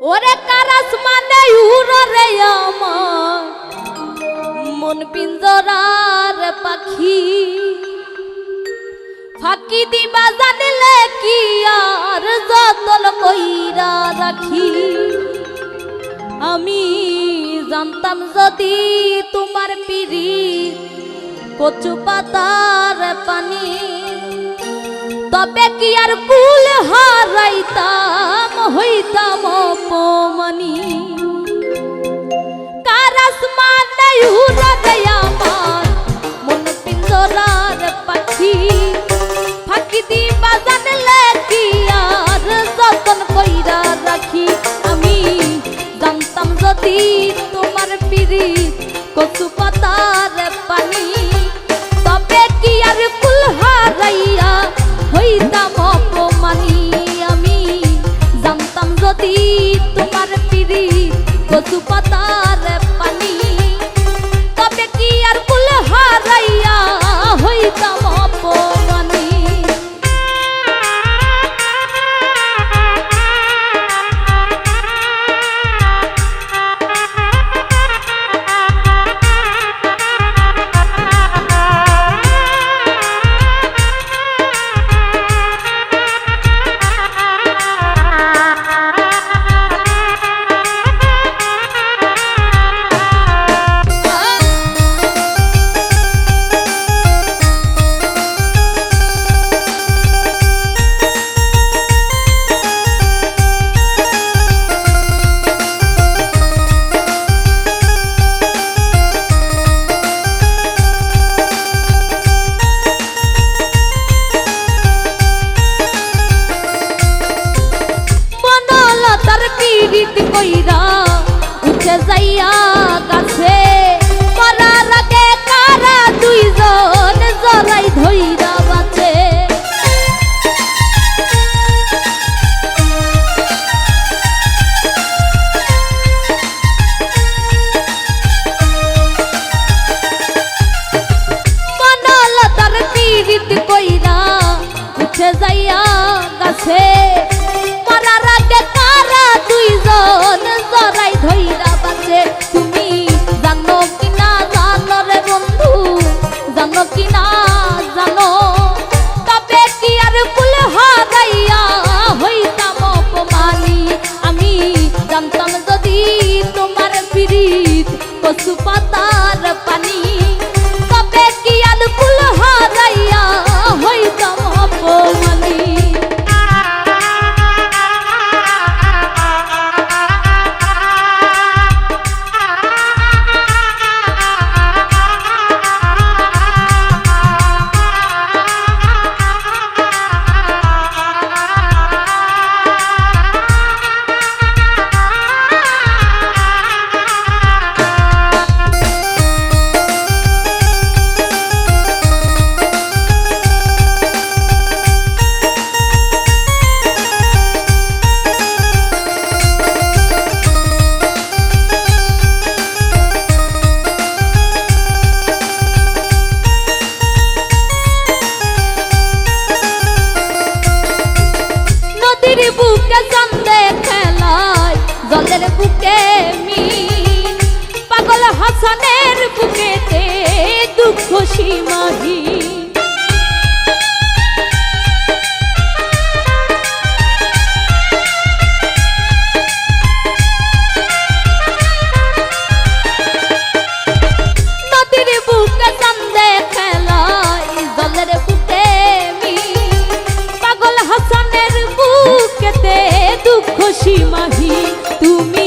ওরে কারাস মানে উড়রে আমার মন পিঞ্জরার পাখি ফাঁকি দিবা জানিলে কি আর যতন কইরা রাখি। আমি জানতাম যদি তোমার পিরি কচু পাতার পানি তবে কি আর কুল হারাইতাম হইতাম অপমানি। কারাস মানে উড়রে আমার মন পিঞ্জরার পাখি ফাঁকি দিবা জানলে কি আর যতন কইরা রাখি। আমি জানতাম যদি তোমার পিরি কচু পাতার পানি তবে কি আর কুল হারাইয়া হইতাম অপমানি। আমি জানতাম যদি তোমার পিরি কচু পাতার পানি তবে কি আর কুল হারাইয়া হইতাম অপমানি। রীতি কইরা উঠে যাইয়া গাছে মরার আগে কারা দুইজন জড়াই ধইরা বাঁচে। বনলতার রীতি কইরা উঠে যাইয়া গাছে মরার আগে কারা দুইজন জড়াই ধইরা বাঁচে। তুমি জানো কিনা জানো রে বন্ধু, জানো কিনা জানো তবে কি আর কুল হারাইয়া হইতাম অপমানি। আমি জানতাম যদি তোমার পিরিত কচু পাতার পানি তবে কি আর কুল হারাইয়া হইতাম অপমানি। বুকে চান্দে খেলায় জলের বুকে মিন পাগল হাসানের বুকেতে দুঃখ সীমাহীন। নদীর বুকে চান্দে খেলায় জলের বুকে মিন পাগল হাসানের বুকেতে দুঃখ সীমাহীন। তুমি